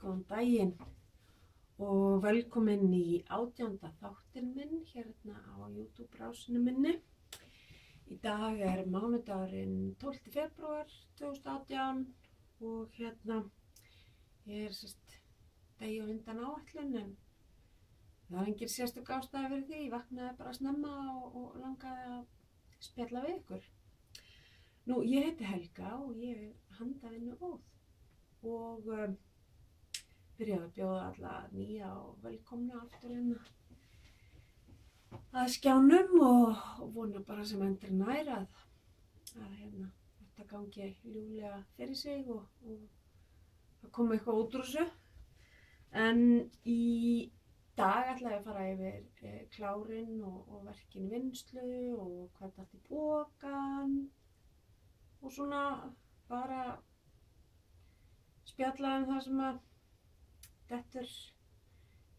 Góðan daginn og velkomin í 18. þáttinn minn hérna á YouTube-rásinu minni. Í dag er mánudagurinn 12. febrúar 2018 og hérna ég er degi á undan áætlun en það er engin sérstök ástæða fyrir því. Ég vaknaði bara snemma og langaði að spjalla við ykkur. Nú, ég heiti Helga og ég er handavinnuóð og byrjaði að bjóða alla nýja og velkomna aftur inn að skjánum og vona bara sem endur nær að þetta gangi ljúflega fyrir sig og að koma eitthvað út úr þessu. En í dag ætla ég að fara yfir klárinn og verkin vinnslu og hvað datt í pokann og svona bara spjalla það sem að dettur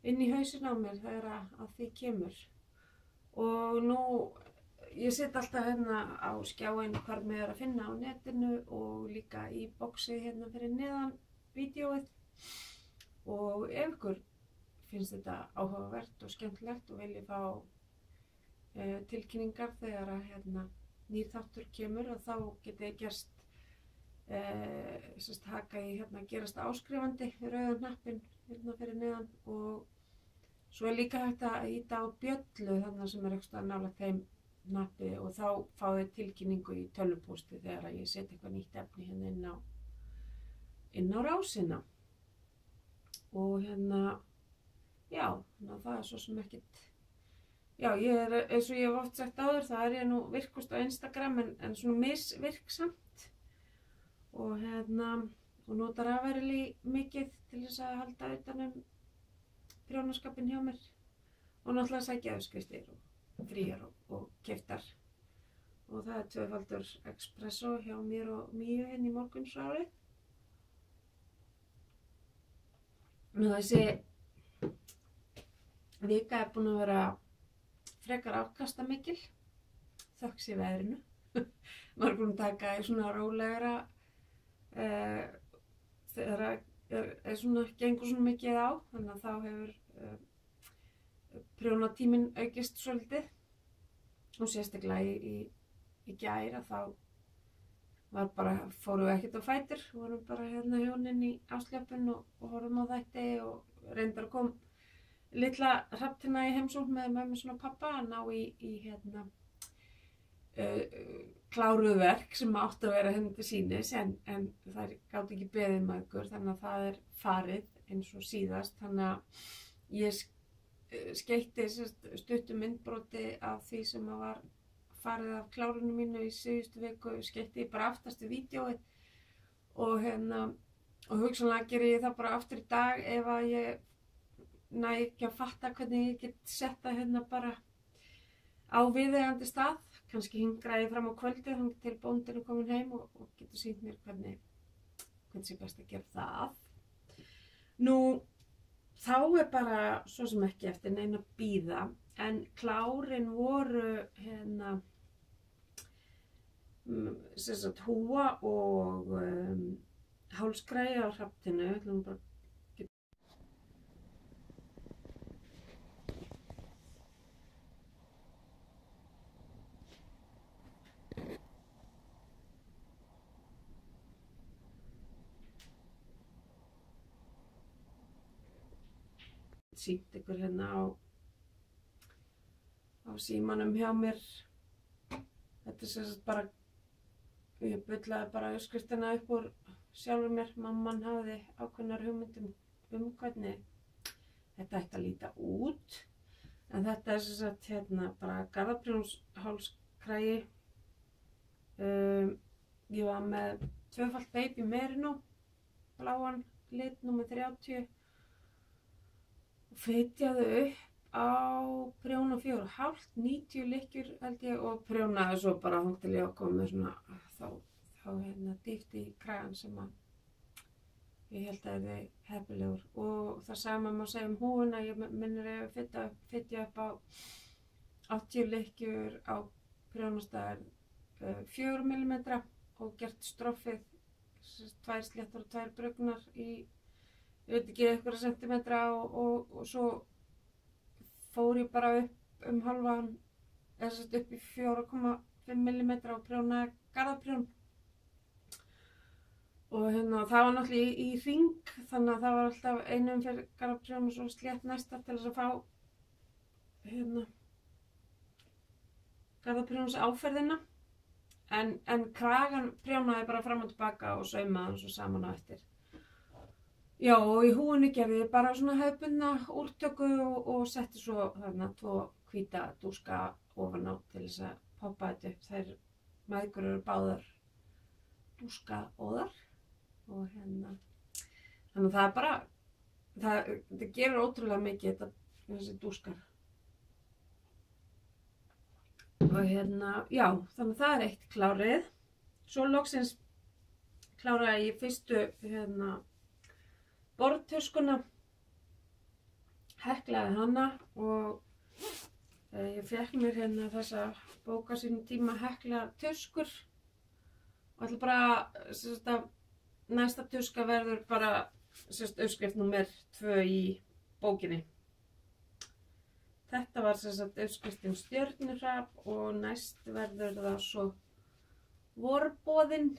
inn í hausinn á mér þegar að því kemur. Og nú, ég sit alltaf hérna á skjáinn hvar mig er að finna á netinu og líka í boxi hérna fyrir neðan vídeóið. Og ef ykkur finnst þetta áhugavert og skemmtilegt og viljið fá tilkynningar þegar að nýr þáttur kemur og þá getið þið gerst haka í gerast áskrifandi rauðan hnappinn hérna fyrir neðan og svo er líka hægt að ýta á bjöllu þarna sem er eitthvað nálægt þeim hnappi og þá fáið þið tilkynningu í tölvupósti þegar að ég set eitthvað nýtt efni hérna inn á rásina. Og já, það er svo sem ekkert, já, ég er, eins og ég hef oft sagt áður, það er ég nú virkust á Instagram en svona misvirksamt og notar rafeyri mikið til þess að halda utan prjónaskapinn hjá mér og náttúrulega sækja afskriftir og fríar og keyptar og það er 2-faldur espresso hjá mér og Míu hérna í morgunsárið. Nú þessi vika er búin að vera frekar afkastamikil þökk sé veðrinu. Maður er búin að taka í svona rólegra þegar gengur svona mikið á, þannig að þá hefur prjónatíminn aukist svolítið og sérstaklega í gær að þá fórum við ekkert á fætur, vorum bara hjónin í afslöpun og horfum á þætti og reyndar að kom litla hrafntina í heimsókn með mömmu og pappa að ná í kláruð verk sem áttu að vera henni til sýnis en þær gátu ekki beðið með ykkur þannig að það er farið eins og síðast. Þannig að ég skeytti stuttu myndbroti af því sem var farið af klárunum mínu í síðustu viku, skeytti bara aftast í vídeóið og hugsanlega geri ég það bara aftur í dag ef að ég næ ekki að fatta hvernig ég get setta bara á viðeigandi stað. Kannski hingra ég fram á kvöldið þannig til bóndinn er komin heim og getur sýnt mér hvernig sé best að gera það. Nú, þá er bara svo sem ekki eftir neina að bíða en klárin voru húfa og hálsgræði á hrafninu. Sýnt ykkur hérna á símanum hjá mér. Þetta er bara, ég bullaði bara uppskriftina upp úr sjálfur mér. Mamman hafði ákveðnar hugmyndum hvernig þetta ætti að líta út. En þetta er bara garðaprjónshálskragi. Ég var með 2-falt baby merino, bláan lit númer 30. Og fitjaði upp á prjóna 4,5, 90 lykkjur held ég og prjónaði svo bara þangað til ég kom með svona þá dýft í kragan sem að ég held að yrði heppilegur. Og það sama má segja húfuna, ég minnir að fitja upp á 80 lykkjur á prjónastæðar 4 mm og gert stroffið 2 sléttar og 2 brugnar í ég veit ekki, einhverja sentimetra og svo fór ég bara upp halvan, eða sett upp í 4,5 millimetra og prjónaði garðaprjón. Og það var náttúrulega í hring, þannig að það var alltaf einu umferð garðaprjón og svo slétt næsta til þess að fá garðaprjóns áferðina. En kragan prjónaði bara fram og tilbaka og saumaði hann svo saman á eftir. Já, og í húinu gerði ég bara svona hefðbundna úrtöku og setti svo þarna 2 hvíta dúska ofan á til þess að poppa þetta upp. Þær mæðgur eru báðar dúskaóðar og þannig að það er bara, það gerir ótrúlega mikið þessi dúskar. Og já, þannig að það er eitt klárið. Svo loksins kláraði ég fyrstu borðtöskuna, heklaði hana og ég fékk mér þessa bók á sínum tíma Hekla tuskur og ætla bara næsta tuska verður bara uppskrift númer 2 í bókinni. Þetta var uppskriftin stjörnuhrap og næst verður það svo vorboðinn.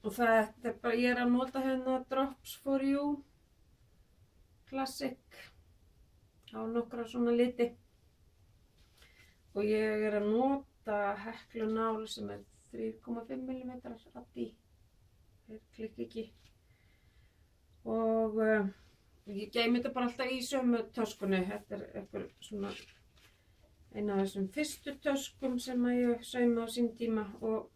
Og þetta er bara, ég er að nota Drops for You Classic á nokkra svona liti. Og ég er að nota heklunál sem er 3,5 millimetrar addi. Þeir klikka ekki. Og ég geymi þetta bara alltaf í sömu töskunni. Þetta er eitthvað svona eina af þessum fyrstu töskum sem ég sauma á sín tíma og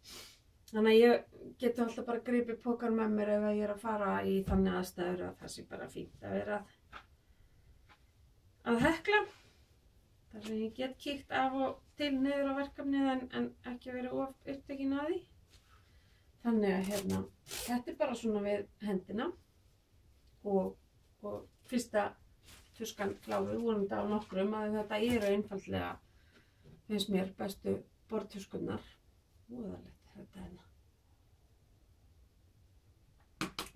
þannig að ég geti alltaf bara gripið pókann með mér ef ég er að fara í þannig aðstæður að það sé bara fínt að vera að hekla. Þar sem ég get kíkt af og til niður á verkefnið en ekki verið of upptekin að því. Þannig að þetta er bara svona við hendina. Og fyrsta tuskan kláruð vonandi á nokkrum að þetta eru einfaldlega, finnst mér, bestu borðtuskurnar. Voðalegt þetta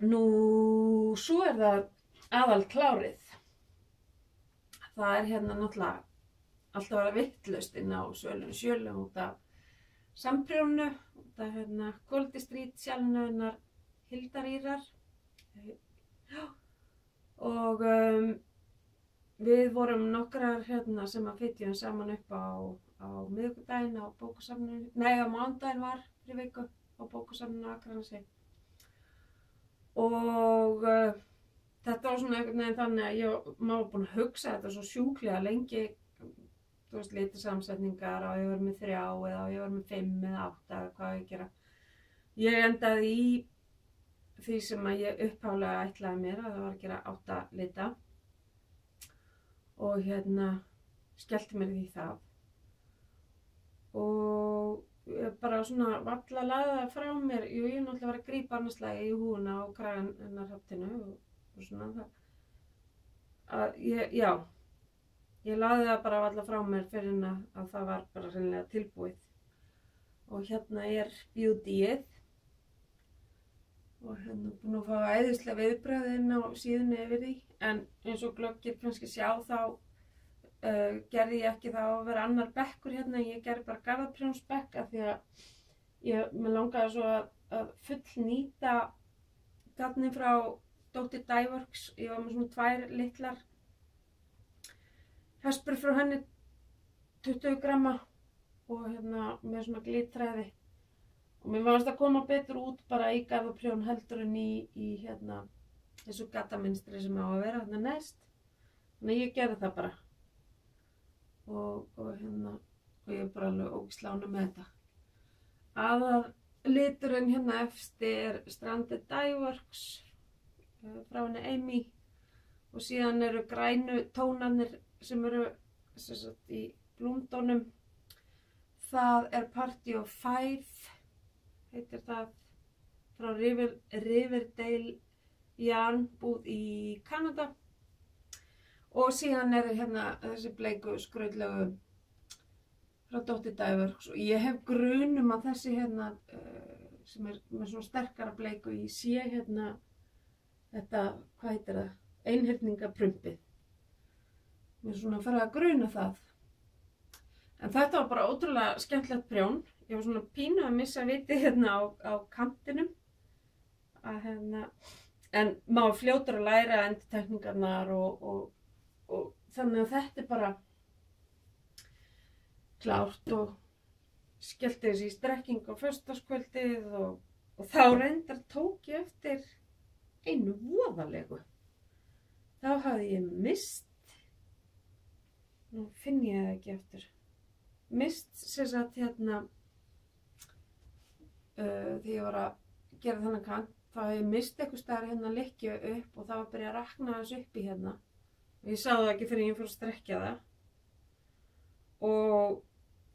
Nú, svo er það aðal klárið. Það er náttúrulega alltaf að vera vitlaust inn á Svölunni Sjölu út af samprjónu, út af Goldistrít sjálfnöðunar Hildar Ýrar. Og við vorum nokkrar sem að flytjum saman upp á miðvikudaginn á bókasafninu, nei á mánudaginn var fyrir viku á bókasafninu á Akranesi. Og þetta var svona einhvern veginn þannig að maður var búin að hugsa þetta svo sjúklega lengi, þú veist, litarsamsetningar, á ég var með 3 eða á ég var með 5 eða 8 eða hvað ég gera. Ég endaði í því sem að ég upphaflega ætlaði mér að það var að gera 8 lita og skellti mér í því það og ég bara svona varla lagði það frá mér. Jú, ég náttúrulega var að grípa annars lagi í húna á kragan hennar hrafntinu og svona það að ég lagði það bara varla frá mér fyrir að það var bara hreinlega tilbúið og er beautyið. Og búin að fá æðislega viðbröðin á síðunni yfir því. En eins og glöggir kannski sjá þá gerði ég ekki það að vera annar bekkur ég gerði bara garðaprjónsbekk af því að mér langaði svo að fullnýta garnið frá Dóttir Dyeworks. Ég var með svona 2 litlar hespur frá henni, 20 gramma og með svona glitræði. Og mér fannst að koma betur út bara í garðaprjón heldur en í þessu gataminstri sem á að vera neðst. Þannig að ég gerði það bara. Og ég er bara alveg ógeðslega ánægð með þetta. Aðalliturinn efsti er Stranded Dyeworks frá henni Amy og síðan eru grænu tónarnir sem eru í blúmdónum. Það er Party of 5. Heitir það frá Riverdale Yarn búð í Kanada og síðan er þessi bleiku skrautlegu frá Dóttir Dyeworks og ég hef grun að þessi sem með svona sterkara bleik og ég sé hérna þetta, hvað heitir það, einhyrningaprumpið. Mér er svona að fara að gruna það. En þetta var bara ótrúlega skemmtilegt prjón. Ég var svona pínu að missa vitið hérna á kantinum. En maður fljótur að læra endurtekningarnar og þannig að þetta er bara klárt og skellti þessi í strekking á föstudagskvöldið og þá reyndar tók ég eftir einu voðalegu. Þá hafði ég misst, nú finn ég það ekki eftir, misst sem sagt hérna, þegar ég var að gera þennan kant, þá hafði ég misst eitthvað staðar hérna lykkju upp og það var að byrja að rakna þessu upp í hérna. Og ég sá það ekki fyrir ég fór að strekkja það. Og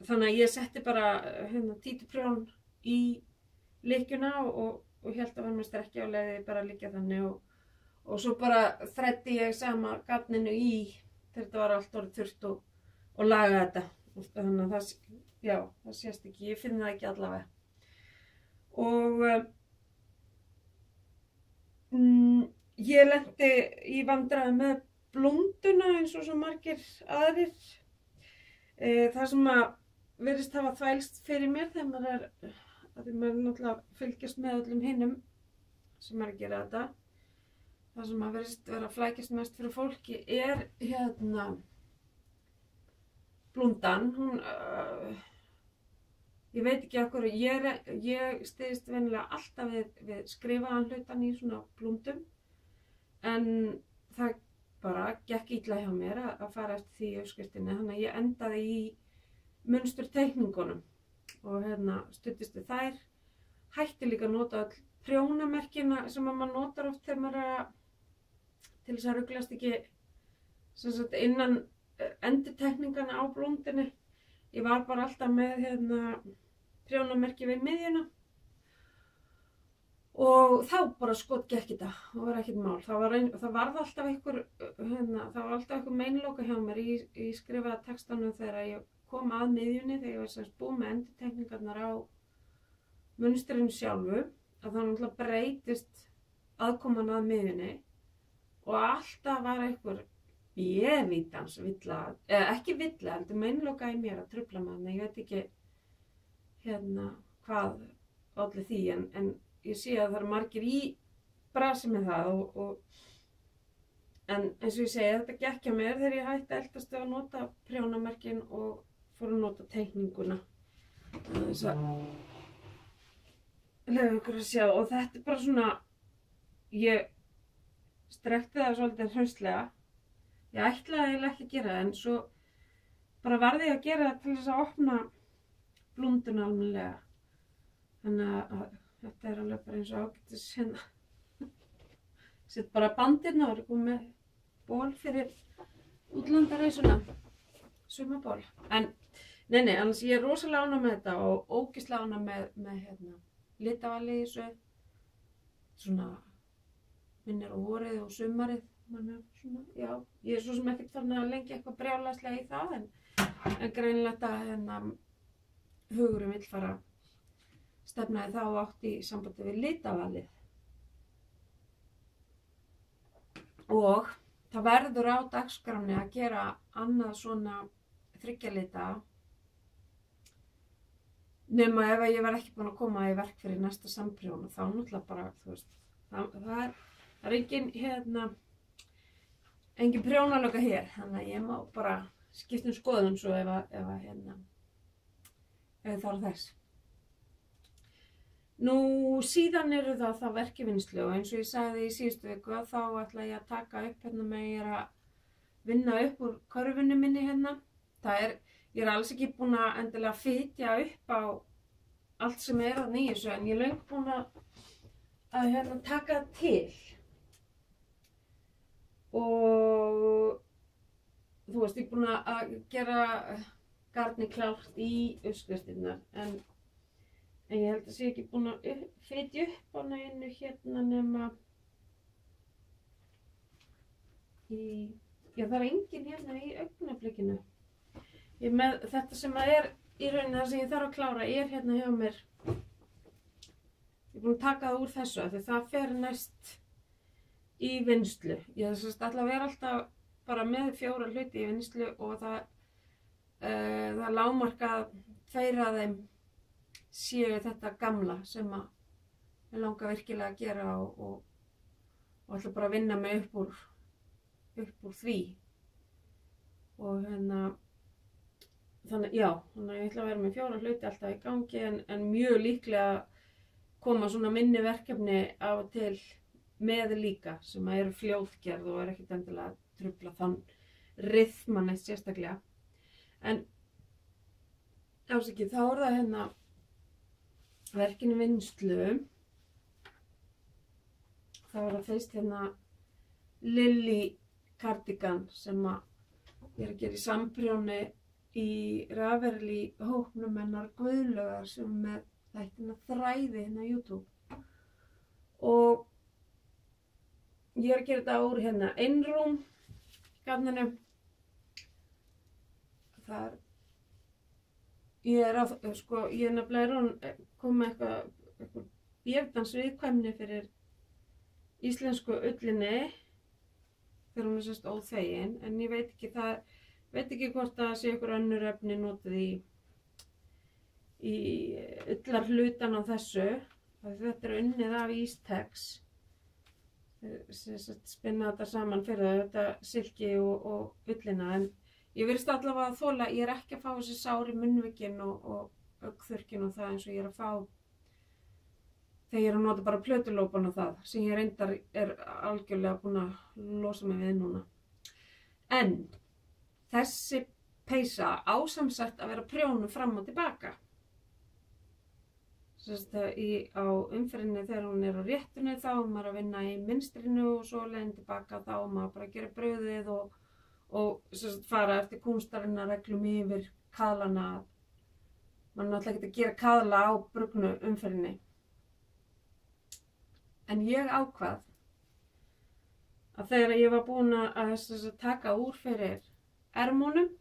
þannig að ég setti bara hérna títuprjón í lykkjuna og hélt að vera með strekkja og leiði bara að liggja þannig og svo bara þræddi ég sama gatninu í þegar þetta var allt orðið þurrt og laga þetta. Og þannig að það sést ekki, ég finn það ekki allavega. Og ég lenti í vandræðum með blúnduna eins og svo margir aðrir. Það sem að virðist hafa þvælst fyrir mér þegar maður náttúrulega fylgjast með öllum hinum sem er að gera þetta. Það sem að virðist vera að flækjast mest fyrir fólki er hérna blúndan. Ég veit ekki af hverju, ég styðst venjulega alltaf við skrifaðan hlutan í svona blúndum, en það bara gekk illa hjá mér að fara eftir því í uppskriftinni, þannig að ég endaði í munsturteikningunum og hérna studdist við þær. Hætti líka að nota öll prjónamerkina sem maður notar oft þegar maður til þess að ruglast ekki sem sagt innan endurtekningana á blúndinni. Ég var bara alltaf með hérna prjónamerki við miðjuna og þá bara gekk þetta og var ekkert mál. Það var alltaf einhver meinloka hjá mér í skrifaða textanum þegar ég kom að miðjunni, þegar ég var sem búið með endurtekningarnar á munsturinn sjálfu, að það náttúrulega breytist aðkoman að miðjunni og alltaf var einhver bjevítans villa, eða ekki villa, heldur meinloka í mér að trufla maður, ég veit ekki hérna hvað olli því, en ég sé að það eru margir í brasi með það en eins og ég segi, þetta gekk hjá mér þegar ég hætti að eldast við að nota prjónamerkin og fór að nota teikninguna. Þess að leyfa ykkur að sjá, og þetta er bara svona, ég strekkti það svolítið hraustlega. Ég ætlaði eiginlega ekki að gera það, en svo bara varði ég að gera það til þess að opna blúnduna almennilega. Þannig að þetta er alveg bara eins og ágætis hérna. Sett bara bandinn og er komið með ból fyrir útlandareisuna, sumaból. En nei, annars ég er rosalega ánægð með þetta og ógeðslega ánægð með hérna litavalið í þessu. Svona minnir á vorið og sumarið. Svona, já, ég er svo sem ekkert farin að lengja eitthvað brjálæðslega í það, en greinilegt að hérna hugurinn vill fara stefnaði þá átt í sambandi við litavalið. Og það verður á dagskránni að gera annað svona 3 lita, nema ef ég var ekki búin að koma í verk fyrir næsta samprjón, og þá náttúrulega bara, þú veist, það er engin prjónalöka hér, þannig að ég má bara skipta skoðun svo ef þarf þess. Nú síðan eru það verkjavinnslu, og eins og ég sagði í síðustu viku þá ætla ég að taka upp hérna með ég er að vinna upp úr körfunni minni hérna. Ég er alls ekki búin að endilega fitja upp á allt sem er að nýju, en ég er löngu búin að hérna taka það til. Og þú veist, ég er búin að gera garnið klárt í uppskriftirnar, en ég held að ég ekki búin að fitja upp á neinu hérna nema það er engin hérna í augnablikinu. Með þetta sem er í rauninni það sem ég þarf að klára er hérna hjá mér ég er búin að taka það úr þessu af því það fer næst í vinnslu. Ég ætla að vera alltaf bara með 4 hluti í vinnslu og það lágmarka að 2 af þeim séu þetta gamla sem að ég langar virkilega að gera og ætla bara að vinna mig upp úr því. Og þannig ég ætla að vera með 4 hluti alltaf í gangi en mjög líklega koma svona minni verkefni af og til með líka sem að eru fljótgerð og er ekkert endilega að trufla þann ryþman eitt sérstaklega. En ásakið, þá er það verkin í vinnslu. Þá er það fyrst Lily cardigan sem að ég er að gera í samprjóni í Ravelry hópnum hennar Guðlaugar sem er með þættina Þræði á YouTube. Og ég er að gera þetta úr einrúm garninum. Ég er nefnilega komið eitthvað bjöfdans viðkvæmni fyrir íslensku ullinni þegar hún er sérst óþvegin, en ég veit ekki hvort það sé ykkur önnur efni notið í ullar hlutan á þessu. Þetta er unnið af Ístex, spinna þetta saman fyrir þetta silki og ullina, en ég virðist allavega að þola, ég er ekki að fá þessi sár í munnvikin og augnþurrkin og það eins og ég er að fá þegar ég er að nota bara plötulópan og það, sem ég reyndar er algjörlega búin að losa mig við núna. En þessi peysa á samsagt að vera prjónu fram og tilbaka. Á umferðinni þegar hún er á réttunni þá maður að vinna í mynstrinu og svo leiðin tilbaka þá maður bara að gera brauðið og fara eftir kúnstarinnar reglum yfir kaðlana. Man er náttúrulega ekki að gera kaðla á brugnu umferðinni. En ég ákvað að þegar ég var búin að taka úr fyrir ermunum,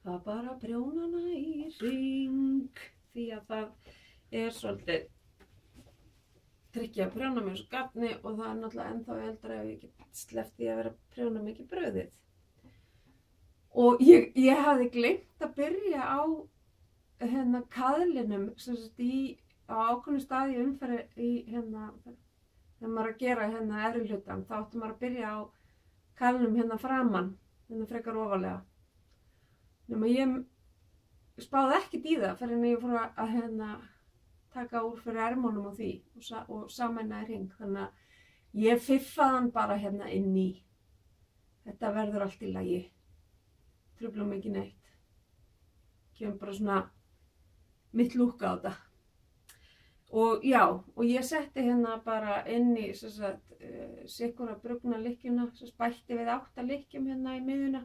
það bara prjóna hana í hring því að það er svolítið tricky að prjóna með þessu garni og það er náttúrulega ennþá eldra ef ég get sleppt því að vera að prjóna mikið brauðið. Og ég hafði gleymt að byrja á kaðlinum á ákveðnu staði í umferð þegar maður er að gera efri hlutan, þá átti maður að byrja á kaðlinum framan, frekar ofarlega. Nema ég spáði ekkert í það fyrir en ég fór að taka úr fyrir ermunum á því og sameina í hring. Þannig að ég fiffaði hann bara inn í. Þetta verður allt í lagi. Truflum ekki neitt. Kemur bara svona mitt lúk á þetta. Og já, og ég setti bara inn í sikkura brugna lykkjuna, bætti við 8 lykkjum í miðjuna.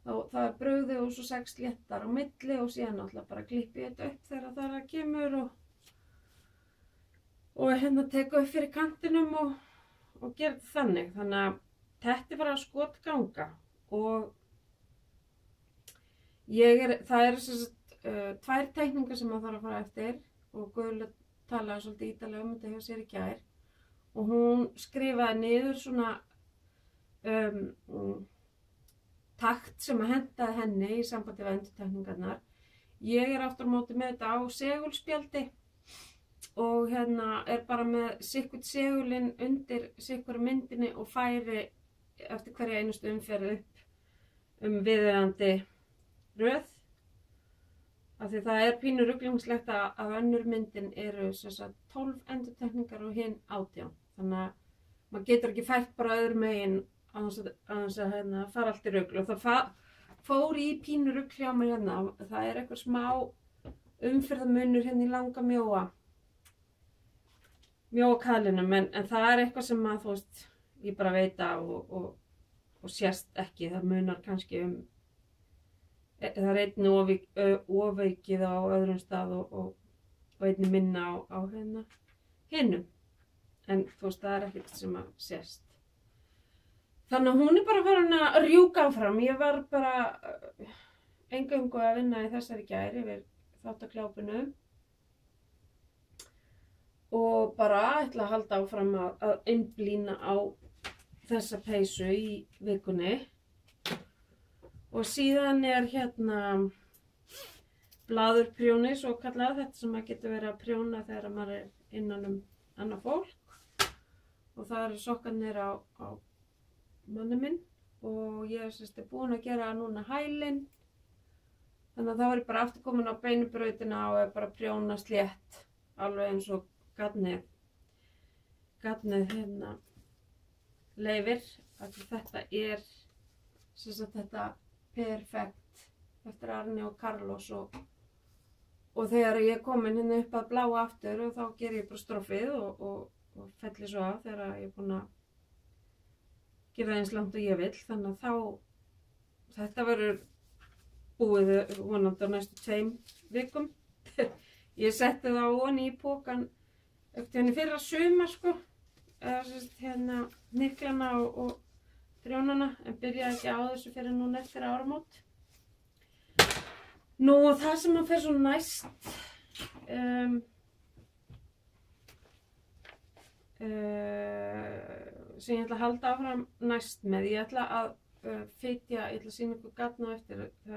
Það er brauðið og svo 6 léttar á milli og síðan alltaf bara klippi þetta upp þegar það kemur og teka upp fyrir kantinum og gera þetta þannig. Þannig að þetta er bara skotganga og það eru 2 teikningar sem maður þarf að fara eftir og Guðlaug talaði svolítið ítarlega þetta hjá sér í gær og hún skrifaði niður svona takt sem að hentaði henni í sambandi við endurtekningarnar. Ég er aftur á móti með þetta á segulspjaldi og er bara með sikkurt segulinn undir sikkuru myndinni og færi eftir hverja einustu umferð upp viðeigandi röð. Af því það er pínu ruglingslegt að önnur myndin eru 12 endurtekningar og hinn 18. Þannig að maður getur ekki fært bara öðrum megin aðeins að fara allt í rugl og það fór í pínu rugl hjá mér það er eitthvað smá umferðarmunur í langa mjóa kaðlinum en það er eitthvað sem að ég bara veit af og sést ekki, það munar kannski það er einni ofaukið á öðrum stað og einni minna á hinnum en það er ekkert sem að sést. Þannig að hún er bara farin að rjúka áfram. Ég var bara eingöngu að vinna í þessari gær yfir þáttakljápinu og bara ætla að halda áfram að einblína á þessa peysu í vikunni. Og síðan hérna blaðurprjóni, svo kallað, þetta sem maður getur verið að prjóna þegar maður innan annað fólk. Og það eru sokkarnir á manni minn og ég er búin að gera núna hælinn. Þannig að þá er ég bara aftur komin á beinubrautina og er bara að prjóna slétt, alveg eins og gatnið hérna leyfir. Þetta er þetta perfekt eftir Arni og Carlos og þegar ég er komin hérna upp að bláa aftur og þá ger ég bara stroffið og felli svo af þegar ég er búin að gera eins langt og ég vil. Þannig að þá þetta verður búið vonandi á næstu 2 vikum. Ég setti það ofan í pokan eftir fyrra sumar sko, hérna niklana og prjónana, en byrjaði ekki á þessu fyrir núna eftir áramót. Nú og það sem að fer svo næst sem ég ætla að halda áfram næst með. Ég ætla að fitja, ég ætla að sýna ykkur gatna eftir. Ég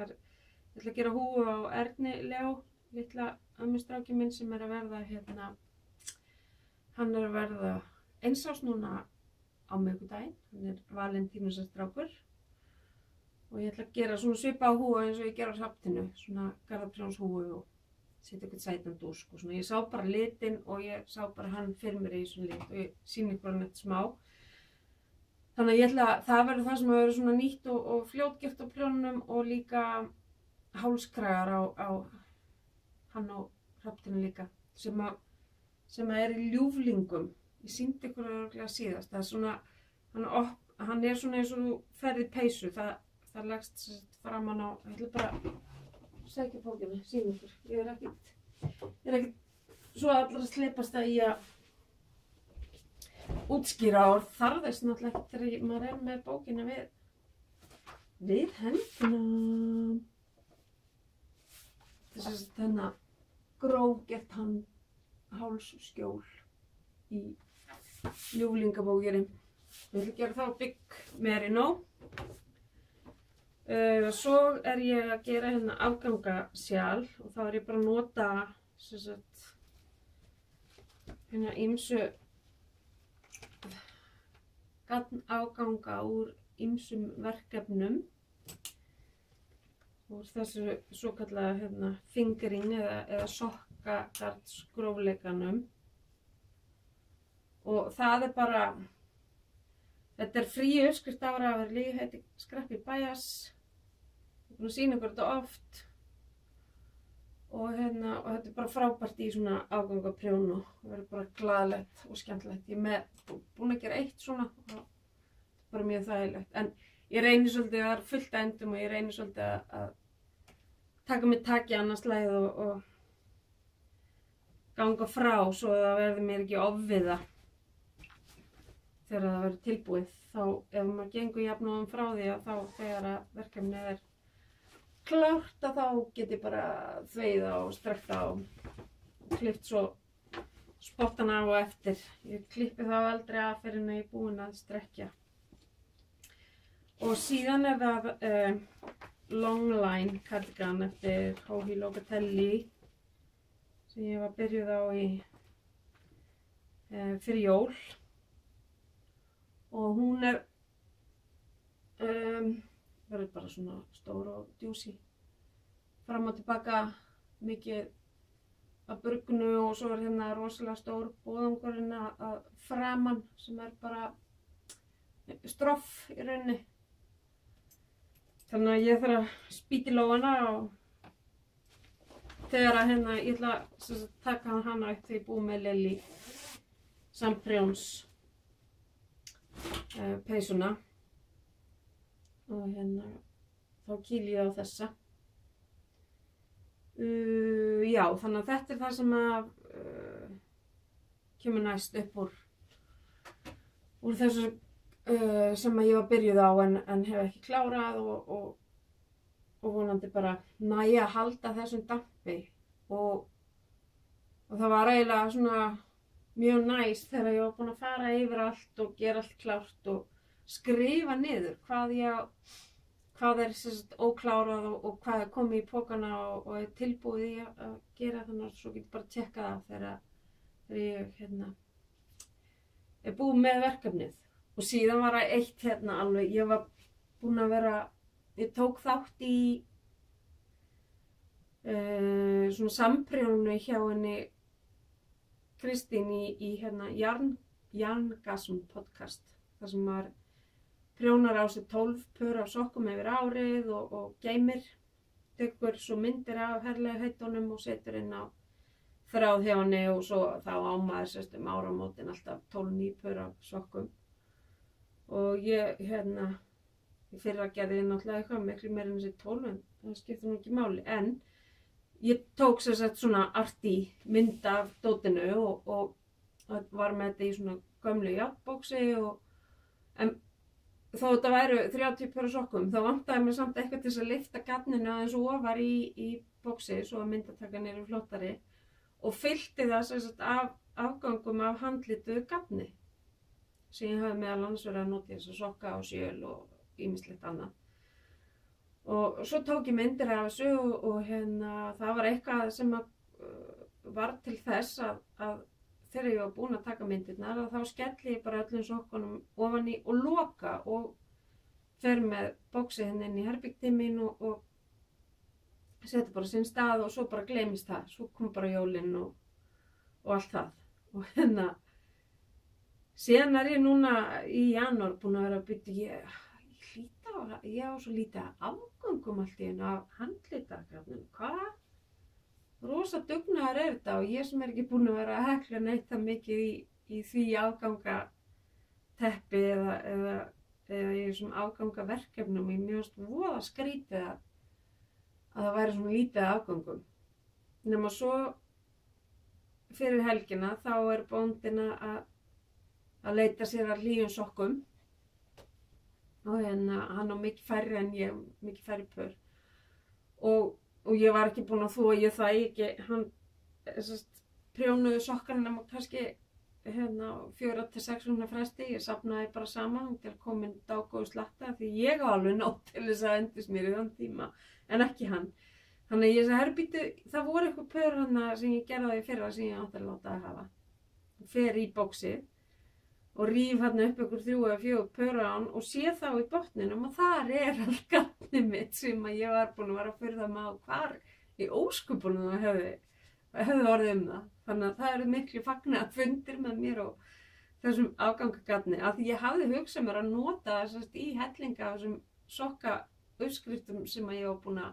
ætla að gera húfu á Erni Leó, litla ömmustráki minn sem er að verða hérna, hann er að verða 1 árs núna á miðvikudaginn. Hann er Valentínusarstrákur og ég ætla að gera svona svipa á húfu eins og ég gera á Hrafntinu, svona garðaprjónshúfu og setja eitthvað sætan dúsk og svona. Ég sá bara litinn og ég sá bara hann fyrir mér í þessum lit og ég sýni ykkur hann eitthvað smá. Þannig að ég ætla að það verður það sem að vera svona nýtt og fljótgert á prjónunum og líka hálskragar á hann á Hrafntinu líka sem að er í ljúflingum. Ég sýndi ykkur örugglega síðast. Það er svona, hann er svona eins og þú ferð í peysu. Það leggst framan á, ég ætla bara að sækja pókina, sýna ykkur. Ég er ekkert svo allra sleipast að ég útskýra og þarfist náttúrulega ekki þegar maður er með bókina við hendina. Þess að þennan grófgert hálsskjól í ljúflingabókinni. Ég ætla að gera þá Big Merino. Svo er ég að gera hérna afgangasjal og þá er ég bara að nota hérna ýmsu afganga úr ýmsum verkefnum úr þessu svokallaða hérna fingering eða sokkagarðsgrófleikanum og það er bara, þetta er frí uppskrift af rafverli, heitir Scrappy Bias. Ég er búin að sýna ykkur þetta oft og þetta er bara frábært í svona afgangaprjón og verður bara glaðlegt og skemmtilegt. Ég er búin að gera 1 svona og það er bara mjög þægilegt. En ég reynir svolítið, það er fullt af endum og ég reynir svolítið að taka mig tak í annað slagið og ganga frá svo að það verður mér ekki ofviða þegar það verður tilbúið. Þá ef maður gengur jafnóðum frá því að þá þegar að verkefnið er klárt að þá get ég bara þveiða og strekta og klippt svo spottana á og eftir. Ég klippi þá aldrei af fyrir en ég er búin að strekja. Og síðan er það Longline cardigan eftir Joji Locatelli sem ég var byrjuð á í fyrir jól. Og hún er verður bara svona stór og djúsi. Fram og tilbaka mikið af burgnu og svo er hérna rosalega stór boðangurinn að framan sem er bara stroff í rauninni. Þannig að ég þarf að spýta í lófana og þegar að hérna ég ætla að taka hana upp þegar ég búið með Lely Samprjóns peysuna og hérna þá kýli ég á þessa. Já, þannig að þetta er það sem að kemur næst upp úr þessu sem að ég var byrjuð á en hef ekki klárað og vonandi bara næja að halda þessum dampi og það var eiginlega svona mjög næs þegar ég var búin að fara yfir allt og gera allt klárt og skrifa niður hvað er óklárað og hvað er komið í pókana og er tilbúið í að gera, þannig að svo getur bara að tjekka það þegar ég er búið með verkefnið. Og síðan var það eitt alveg, ég var búin að ég tók þátt í svona samprjónu hjá henni Kristín í Jarngasm podcast, þar sem maður prjónar á sig 12 pör af sokkum yfir árið og geymir, tekur svo myndir af herlega heitunum og setur inn á þráð hjá henni og svo þá á maður áramótin alltaf 12 ný pör af sokkum. Og ég í fyrra gerði ég náttúrulega eitthvað miklu meira en þessi 12, en það skiptir nú ekki máli. En ég tók svona arti mynd af dótinu og var með þetta í svona gömlu járnbóksi en þó þetta væru 30 pör af sokkum, þá vantaði mér samt eitthvað til þess að lyfta gatninu aðeins ofar í bóksi svo að myndatakan eru flottari og fyllti það af afgangum af handlituðu gatni sem ég hafi meðal annars verið að nota þess að sokka og sjöl og ýmislegt annað. Og svo tók ég myndir af þessu og það var eitthvað sem var til þess að þegar ég var búin að taka myndirnar þá skelli ég bara öllum sokkunum ofan í og loka og fer með bóksið inn í herbergið mín og seti bara sinn stað og svo bara gleymist það. Svo kom bara jólin og allt það. Og síðan er ég núna í janúar búin að vera að byggja, ég á svo lítið afgangum allt í einu af handlitagatnum. Hvað? Rosa dugnaður er þetta og ég sem er ekki búin að vera að hekla neitt það mikið í því afgangateppi eða í þessum afgangaverkefnum. Ég mjög voða skrítið að það væri svona lítið afgangum. Nema svo fyrir helgina þá er bóndin að leita sér að hlýjum sokkum og hann á mikið færri en ég, mikið færri pör. Og ég var ekki búin að þvo ég það ekki, hann prjónuðu sokkarinn nema kannski 4 til 6 fresti, ég safnaði bara saman til komin dágóðu slatta því ég á alveg nótt til þess að endist mér í þann tíma en ekki hann. Þannig að ég sagði, herrbítu, það voru eitthvað pör sem ég gerði í fyrra sem ég átti að láta að hafa. Fer í bóksið og ríf upp ykkur 3 eða 4 pör á hann og sé þá í botninum og þar er allt gatnið mitt sem að ég var búin að vera að furða mig á hvar í ósköpunum það hefði orðið það. Þannig að það eru miklu fagnaðarfundir með mér og þessum afgangagatni af því ég hafði hugsað mér að nota þessast í hellinga af þessum sokkauppskriftum sem að ég var búin að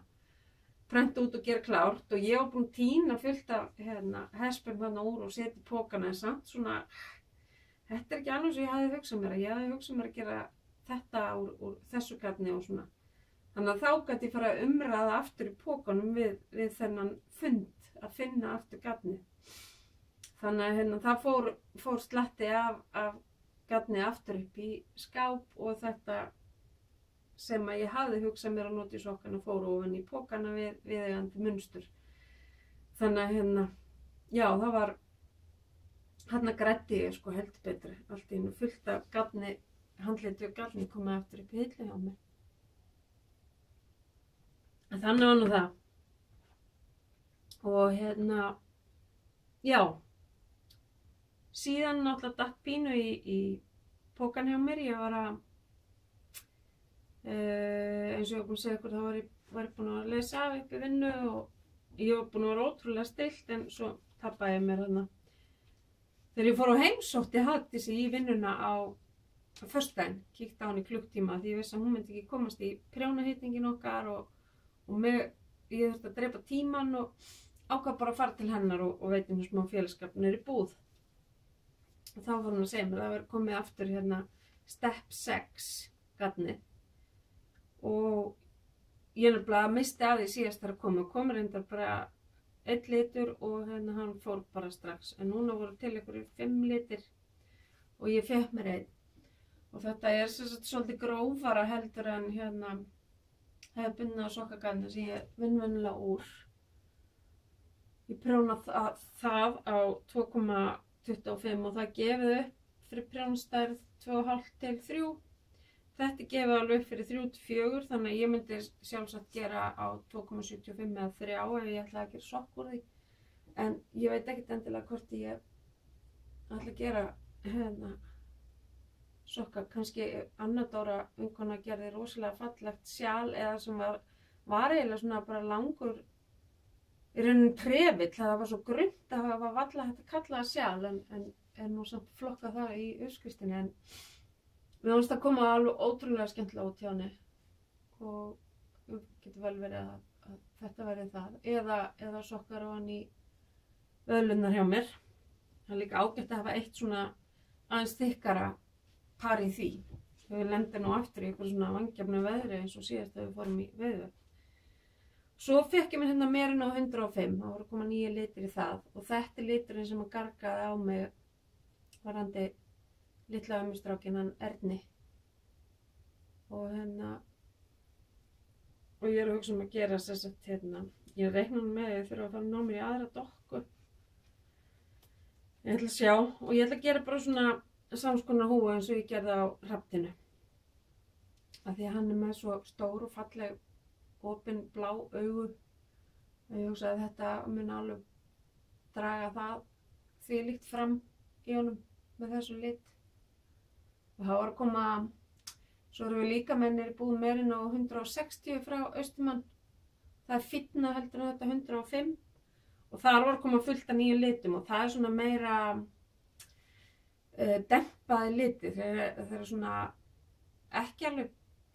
prenta út og gera klárt og ég var búin að tína fullt af hespum úr og setja í pókana en samt svona þetta er ekki alveg sem ég hafði hugsað mér. Ég hafði hugsað mér að gera þetta úr þessu gatni og svona. Þannig að þá gat ég fara að umræða aftur í pókanum við þennan fund að finna aftur gatni. Þannig að það fór slatti af gatni aftur upp í skáp og þetta sem að ég hafði hugsað mér að nota í sokkana fór ofan í pókana viðeigandi munstur. Þannig að já, það var Þarna græddi ég heldur betri, allt í einu fullt af gatni, handliti og gatni komið aftur upp í hillu hjá mér. En þannig var nú það. Og já, síðan náttúrulega datt pínu í pókan hjá mér. Ég var eins og ég var búin að segja ykkur, þá var ég búin að lesa af upp í vinnu og ég var búin að vera ótrúlega stillt en svo tappaði ég mér þarna. Þegar ég fór á heimsótti Hafdísi í vinnuna á föstudaginn, kíkti á hann í klukktíma því ég vissi að hún myndi ekki komast í prjónahitningin okkar og ég þurfti að drepa tíman og ákvað bara að fara til hennar og veit smá félagskap niður í búð. Og þá fór hún að segja mér að það verið komið aftur step 6 gatnið og ég nefnilega misti að því síðast þar að koma reyndar bara 1 litur og hann fór bara strax. En núna voru til einhverjir 5 litir og ég fékk mér 1. Og þetta er svolítið grófara heldur en hefðbundna sokkagatni sem ég vinn venjulega úr. Ég prjóna það á 2,25 25 og það gefið upp fyrir prjónstærð 2,5 til 3. Þetta gefið alveg upp fyrir 3 til 4, þannig að ég myndi sjálfsagt gera á 2,75 eða 3 ef ég ætlaði að gera sokk úr því. En ég veit ekkert endilega hvort ég ætla að gera sokka. Kannski Anna Dóra vinkona gerði rosalega fallegt sjal eða sem var eiginlega svona bara langur í rauninni trefill. Það var svo grunnt að það var varla hægt að kalla það sjal en nú samt flokka það í uppskriftinni. En mér fannst það koma alveg ótrúlega skemmtilega út hjá henni og getur vel verið að þetta verið það. Eða sokkar á hann í vöðlurnar hjá mér. Það er líka ágætt að hafa eitt svona aðeins þykkara par í því. Við lendum nú aftur í eitthvað svona vangjafnu veðri eins og síðast þegar við fórum í veiðu. Svo fekk ég mér hérna Merino 105, það voru að koma 9 litir í það og þetta er liturinn sem að gargaði á mig varandi litla ömmustrákinn hann Erni. Og og ég er að hugsa að gera þess að ég reikna með að ég þurfa að fara að ná mér í aðra dokku. Ég ætla að sjá og ég ætla að gera bara svona samskonar húfu eins og ég gerði á hrafninu. Af því að hann er með svo stór og falleg opin blá augu. Ég hugsa að þetta mun alveg draga það þvílíkt fram í honum með þessu lit. Og það var að koma, svo erum við líka með niður í búð Merino 160 frá Austumann. Það er fínna heldur en þetta 105 og þar var að koma fullt af 9 litum og það er svona meira dempaði liti. Þeir eru svona ekki alveg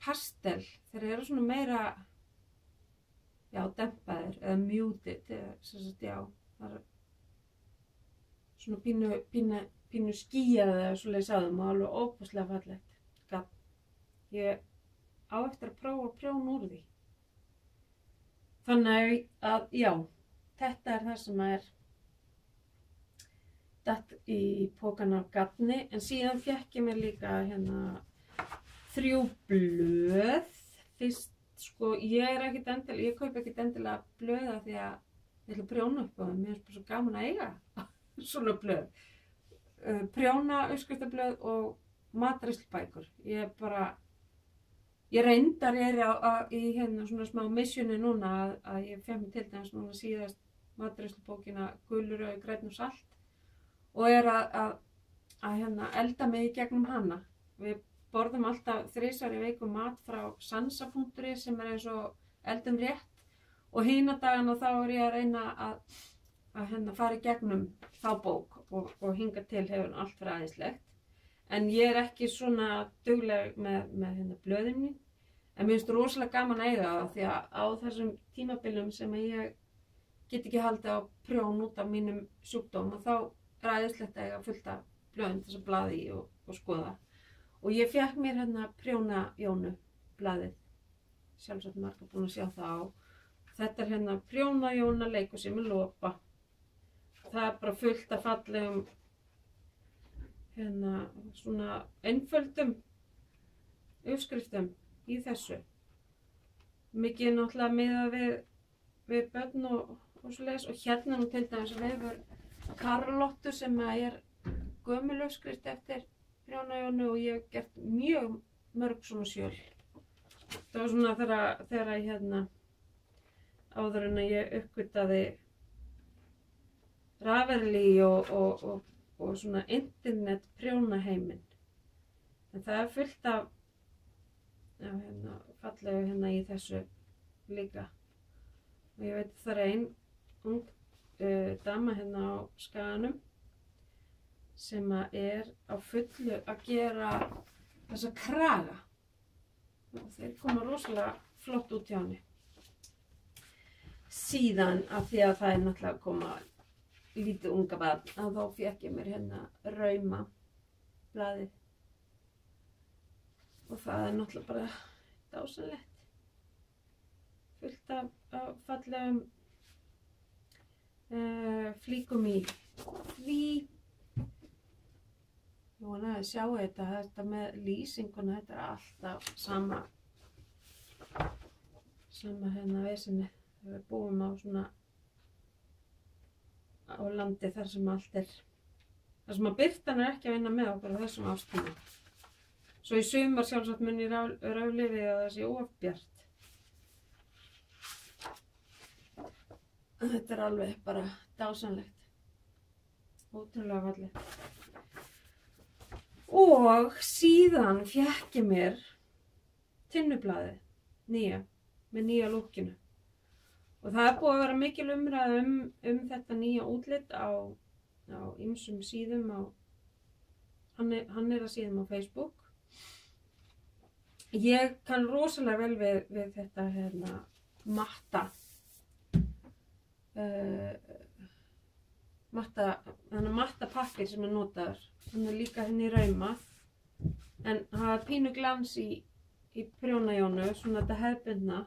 pastel, þeir eru svona meira dempaðir eða muted það er svona pínu skýjaði eða svoleiðis á þeim og alveg óbúslega fallegt. Ég á eftir að prófa að prjóna úr því. Þannig að þetta er það sem er datt í pókan af gatni en síðan fékk ég mér líka 3 blöð. Fyrst ég kaupi ekkert endilega blöða því að ég ætla að prjóna upp á þeim. Mér er bara svo gaman að eiga svona blöð. Prjóna, uppskriftablöð og matreiðslubækur. Ég reyndar í svona smá missioni núna að ég fékk mér til dæmis núna síðast matreiðslubókina Gulur, rauður, grænn og salt og er að elda mig í gegnum hana. Við borðum alltaf 3 í viku mat frá sansa.is sem er eins og eldum rétt og hina dagana þá er ég að reyna að fara í gegnum þá bók og hinga til hefur allt fyrir aðeinslegt. En ég er ekki svona dugleg með blöðin mín en mér finnst rosalega gaman að eiga það því að á þessum tímabilum sem ég get ekki haldið á prjón út af mínum sjúkdóm og þá er aðeinslegt að eiga fullt af blöðum til þess að blaða í og skoða. Og ég fékk mér prjóna Jónu blaðið. Sjálfsagt margar búin að sjá það á. Þetta er prjóna Jóna leikhúsi með lopa. Það er bara fullt af fallegum svona einföldum uppskriftum í þessu. Mikið náttúrulega miðað við börn og svoleiðis og hérna nú til dæmis vefur Karlottu sem er gömul uppskrift eftir prjóna Jónu og ég hef gert mjög mörg svona sjöl. Það var svona þegar áður en ég uppgötaði Ravelli og svona internet prjónaheiminn. En það er fullt af fallegu í þessu líka. Og ég veit það er ein ung dama á Skaganum sem er á fullu að gera þessa kraga. Og þeir koma rosalega flott út hjá henni. Síðan af því að það er náttúrulega að koma lítið unga barn að þá fékk ég mér Rauma blaðið. Og það er náttúrulega bara dásamlegt. Fullt af fallegum flíkum í því. Ég vona að sjá þetta með lýsinguna, þetta er alltaf sama vesinni. Við búum á landi þar sem allt er þar sem að birtan ekki að vinna með okkur á þessum árstíma. Svo í sumar sjálfsagt mun ég rafliði að það sé óafbjart. Þetta alveg bara dásamlegt. Ótrúlega fallegt. Og síðan fékk ég mér tinnublaðið, nýja, með nýja lúkkinu. Og það búið að vera mikil umræða þetta nýja útlit á ýmsum síðum hann að síðum á Facebook. Ég kann rosalega vel við þetta matta pappír sem notaður. Hann líka henni raumað, en það var pínu glans í prjónajónu, svona þetta hefðbundna.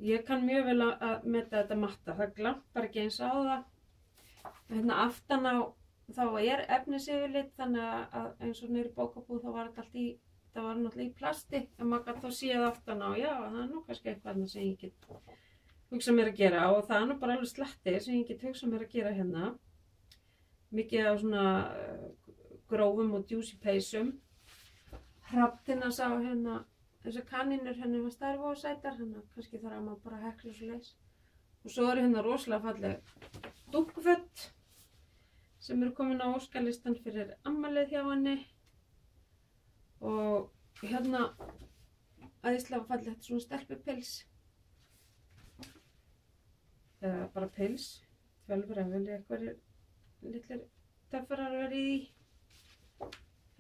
Ég kann mjög vel að meta þetta matta, það glampar ekki eins á það. Aftan á þá efnisyfirlit, þannig að eins og niður í bókabúð þá var þetta allt það var náttúrulega í plasti, en maður gæti þá séð aftan á, já, það nú kannski eitthvað sem ég get hugsað mér að gera, og það nú bara alveg slatti sem ég get hugsað mér að gera hérna. Mikið á svona grófum og juicy peysum. Hrafntinna sá þessar kanínur var stærfa og sætar, kannski þarf að maður bara hekla svo leys. Og svo eru rosalega falleg dúkkuföt sem eru komin á óskalistan fyrir afmælið hjá henni. Og æðislega fallegt svona stelpupils. Eða bara pils, 12 ef vilja einhverjir litlir töffarar verið í.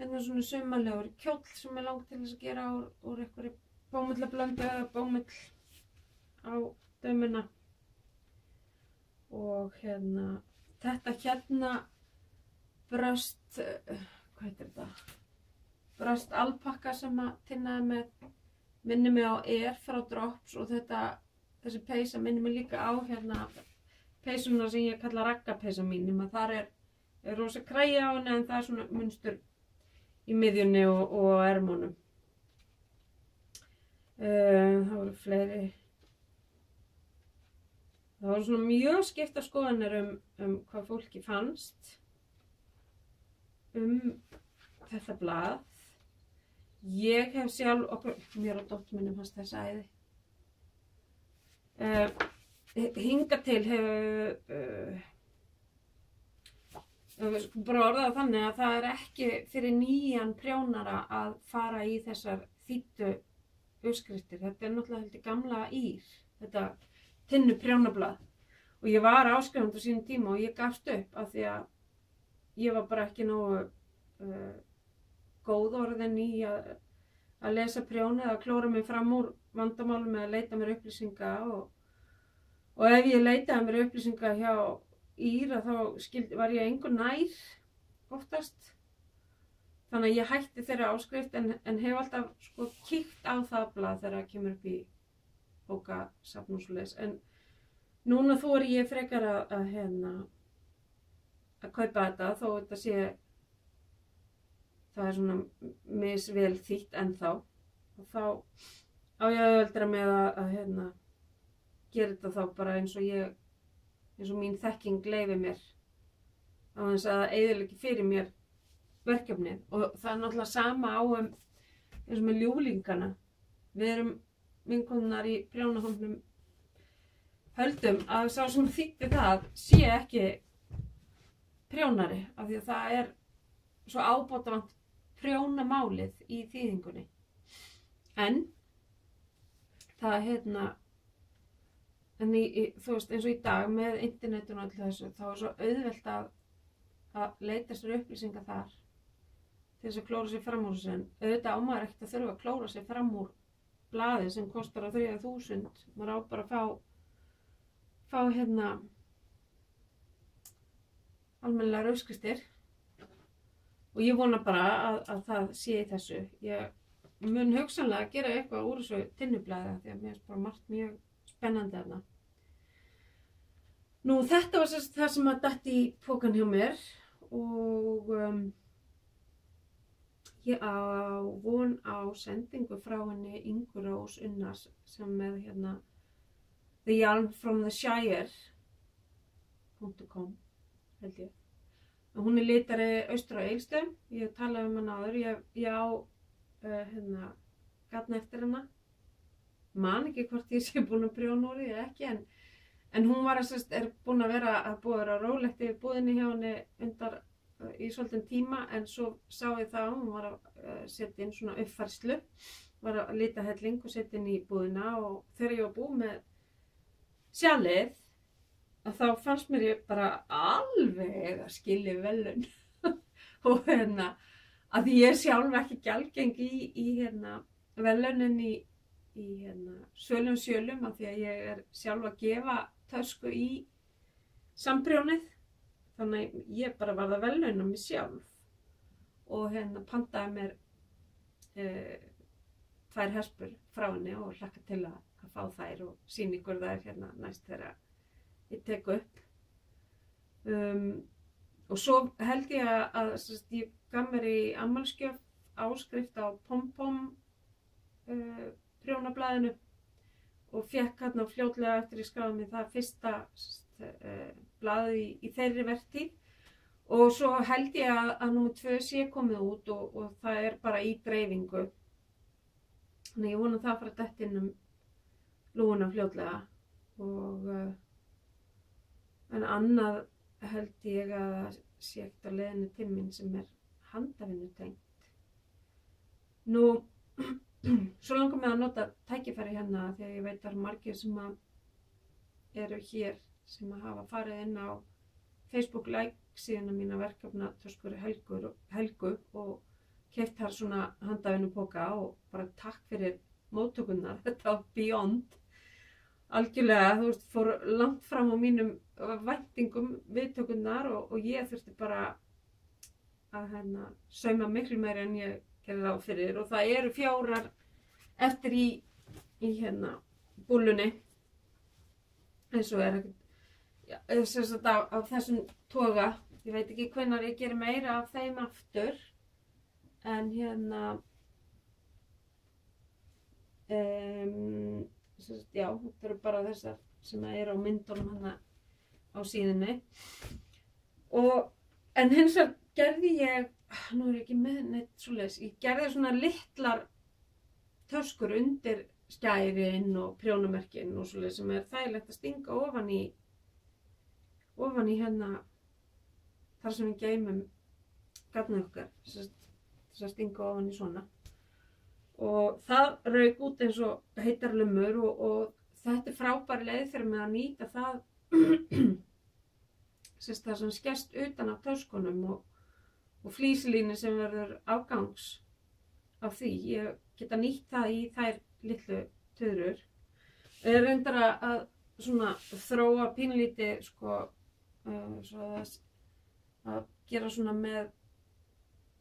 Svona sumarlegur kjóll sem langt til þess að gera úr einhverju bómullablöndu eða bómull á dömuna. Og þetta bröst, hvað heitir þetta? Bröst alpakka sem að tinnaði með, minni mig á frá Drops, og þessi peysa minni mig líka á peysuna sem ég kalla raggapeysa mín, nema þar er rosa kræja á henni, en það er svona munstur í miðjunni og ermunum. Það voru fleiri. Það voru svona mjög skiptar skoðanir hvað fólki fannst þetta blað. Ég hef sjálf, mér og dóttur minni fannst þessa æði. Hingað til hefur bara orðað þannig að það er ekki fyrir nýjan prjónara að fara í þessar þýddu uppskriftir. Þetta er náttúrulega heldur gamla þetta tinnu prjónablað. Og ég var áskrifandi á sínum tíma og ég gafst upp af því að ég var bara ekki nógu góð orðin í að lesa prjónið, að klóra mig fram úr vandamálum með að leita mér upplýsinga, og ef ég leitaði mér upplýsinga hjá þá var ég engu nær oftast. Þannig að ég hætti þeirra áskrift, en hef alltaf kíkt á það blað þegar það kemur upp í bókasafn og svoleiðis. En núna þori ég frekar að kaupa þetta, þó þetta sé, það er svona misvel þýtt ennþá, og þá á ég auðveldara með að gera þetta þá bara eins og mín þekking leyfi mér, á þess að það eyðileggi fyrir mér verkefnið. Og það er náttúrulega sama á eins og með ljúflingana. Við erum vinkonurnar í prjónahópnum höldum að sá sem þýddi það sé ekki prjónari, af því að það er svo ábótavant prjónamálið í þýðingunni. En það þú veist, eins og í dag með internetinu og allt þessu, þá er svo auðvelt að leita sér upplýsingar þar til þess að klóra sér fram úr þessu. En auðvitað á maður ekkert að þurfa að klóra sér fram úr blaði sem kostar á 3.000. Maður á bara að fá almennilegar uppskriftir. Og ég vona bara að það sé í þessu. Ég mun hugsanlega gera eitthvað úr þessu tinnublaði, því að mér er bara margt mjög spennandi þarna. Nú, þetta var það sem að datt í pokan hjá mér, og ég á von á sendingu frá henni Ingu Rós Unnars, sem með The Yarn from the Shire.com, held ég. Hún er litari austur á Egilsstöðum. Ég hef talað um hana áður. Ég á gatna eftir hana. Man ekki hvort ég sé búin að prjóna úr því eða ekki, en hún var er búin að vera rólegt yfir búðinni hjá henni í svolítinn tíma, en svo sá ég það að hún var að setja inn svona uppfærslu, var að lita helling og setja inn í búðina, og þegar ég var búin með sjálfið, að þá fannst mér ég bara alveg að skilja velun og að því ég sjálf ekki gjaldgeng í velunin í Svölum Sjölum, af því að ég er sjálf að gefa tösku í samprjónið, þannig að ég bara varð að verðlauna mig sjálf og pantaði mér 2 hespur frá henni og hlakka til að fá þær og sýna ykkur þær næst þegar ég tek upp. Og svo held ég að ég gaf mér í afmælisgjöf áskrift á Pom-Pom prjónablaðinu og fékk fljótlega eftir ég skráði mig það fyrsta blaði í þeirri vertíð, og svo held ég að númer 2 sé komið út og það er bara í dreifingu, þannig ég vona það að fara dett inn lúguna fljótlega. Og en annað held ég að það sé ekkert á leiðinni til mín sem er handavinnu tengt. Nú svo langar mig að nota tækifæri hérna, því að ég veit að það eru margir sem eru hér sem hafa farið inn á Facebook síðuna mína verkefnatöskur Helgu og keypt þar svona handavinnupoka, og bara takk fyrir móttökurnar, þetta var beyond. Algjörlega, þú veist, fór langt fram á mínum væntingum viðtökurnar, og ég þurfti bara að sauma miklu meira en ég gerði ráð fyrir, og það eru 4 eftir í búllunni, eins og er á þessum toga. Ég veit ekki hvenær ég geri meira af þeim aftur, en já, þetta eru bara þessar sem eru á myndunum á síðunni. En hins vegar gerði ég, nú er ég ekki með neitt svoleiðis, ég gerði svona litlar töskur undir skærin og prjónumerkin og svoleiðis, sem er þægilegt að stinga ofan í þar sem við geymum gatnið okkar, þess að stinga ofan í svona. Og það rauk út eins og heitar lumur, og þetta er frábær leið fyrir mig að nýta það það sem skerst utan af töskunum, og flísilínu sem verður afgangs af því. Ég geta nýtt það í þær litlu tuðrur. Ég reyndar að svona þróa pínlítið svo að gera svona með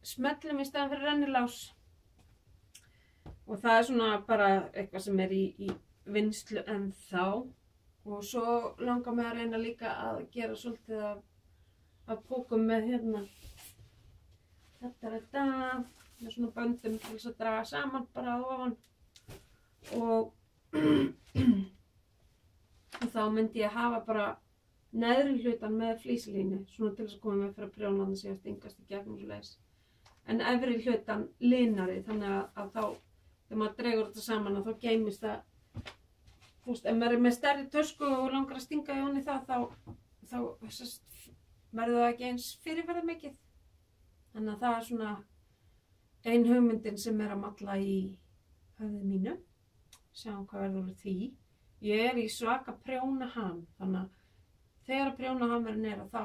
smellum í staðan fyrir rennilás, og það er svona bara eitthvað sem er í vinnslu ennþá. Og svo langar mig að reyna líka að gera svolítið af pókum með með svona böndum til þess að draga saman bara að ofan, og þá myndi ég hafa bara neðri hlutan með flísilínu, svona til þess að koma með fyrir að prjónan sé að stingast í gegnum svoleiðis, en efri hlutan linari, þannig að þá þegar maður dregur þetta saman að þá geymist það. Þú veist, ef maður er með stærri tösku og langar að stinga í honni þá verður það ekki eins fyrirferða mikið. Þannig að það er svona ein hugmyndin sem er að malla í höfði mínu. Sjáum hvað verður úr því. Ég er í svaka prjónaham, þannig að þegar prjónahamurinn er þá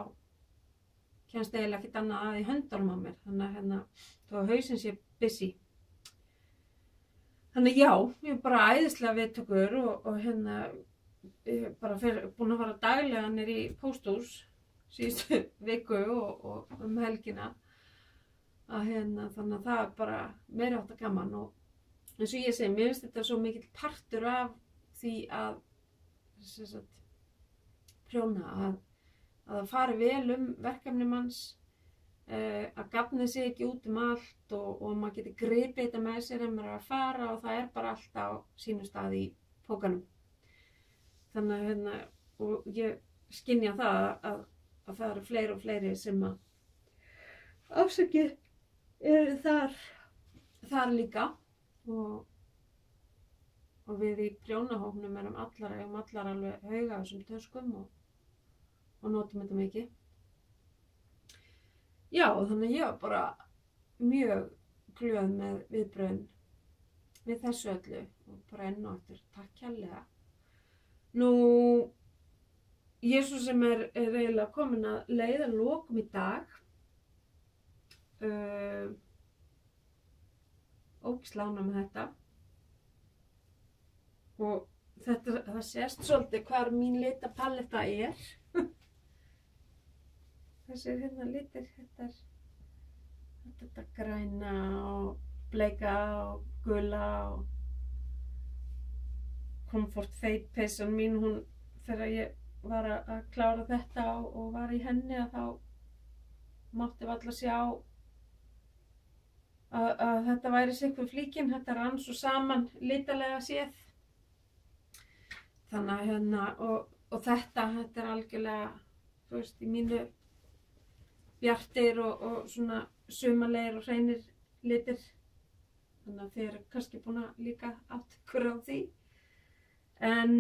kemst eiginlega ekkert annað að í höndunum á mér. Þannig að þó að hausinn sé busy. Þannig já, ég er bara æðislega viðtökur, og ég er bara búin að fara daglega niður í pósthús síðustu viku og helgina. Þannig að það er bara meiri háttar gaman, og eins og ég segi, mér finnst þetta svo mikill partur af því að prjóna, að það fari vel verkefni manns, að gatnið sé ekki út allt, og maður geti gripið þetta með sér ef maður er að fara, og það er bara allt á sínu stað í pókanum. Þannig að og ég skynja það að það eru fleiri og fleiri sem afsakið eru þar líka og við í prjónahópnum eigum allar alveg hauga af þessum töskum og notum þetta mikið. Já, þannig ég var bara mjög glöð með viðbrögðin við þessu öllu og bara enn og aftur takk kærlega. Nú, ég svo sem er eiginlega komin að leiða lokum í dag. Ógeðslega ánægð með þetta. Og það sést svolítið hvar mín litapaletta er. Þessir hérna litir, þetta græna og bleika og gula og Comfort Fade peysan mín, hún þegar ég var að klára þetta og var í henni að þá mátti varla sjá að þetta væri sitthvor flíkin, þetta rann svo saman litalega séð. Þannig að hérna, og þetta er algjörlega, þú veist, í mínu bjartir og svona sumarlegir og hreinir litir. Þannig að þið eru kannski búin að líka átta ykkur á því. En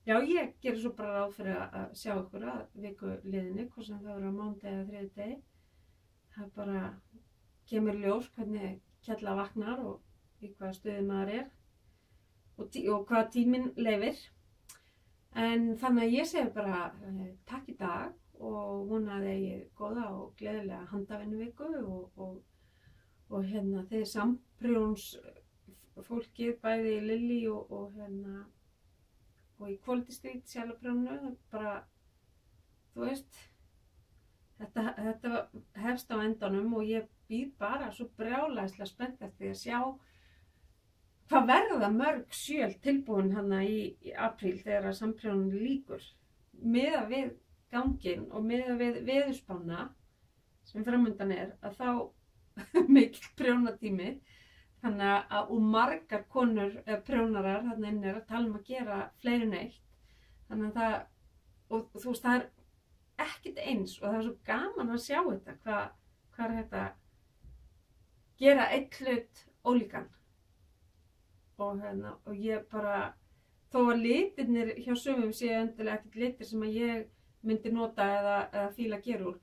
já, ég gerir svo bara ráð fyrir að sjá ykkur að viku liðinni, hvort sem það verður á mánudegi eða þriðjudegi. Það bara kemur ljós hvernig Kjalla vaknar og í hvaða stöðu maður er. Og hvað tíminn leyfir. En þannig að ég segi bara takk í dag og vona að ég góða og gleðilega handavinnuviku og hérna þeir samprjóns fólkið bæði í Lilly og í Quality Street sjálfprjónu, bara þú veist þetta hefst á endanum og ég býð bara svo brjálæðislega spennt eftir því að sjá hvað verða mörg sjöl tilbúin hana í apríl þegar að samprjónunni lýkur. Miðað við ganginn og miðað við veðurspána sem framundan að þá mikill prjónatími. Þannig að og margar konur prjónarar þarna inni að tala að gera fleiri en eitt. Þannig að og þú veist það ekkert eins og það svo gaman að sjá þetta hvað þetta gera eitt hlut ólíkan. Og ég bara, þó að litirnir hjá sumum séu endilega ekkert litir sem að ég myndi nota eða fíla að gera úr,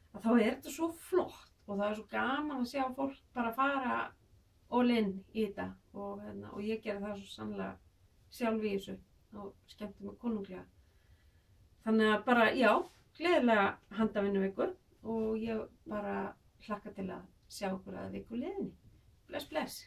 að þá þetta svo flott og það svo gaman að sjá fólk bara fara all in í þetta og ég gera það svo sannlega sjálf í þessu og skemmti mig konunglega. Þannig að bara, já, gleðilega handavinnuviku og ég bara hlakka til að sjá ykkur að viku liðinni. Bless, bless!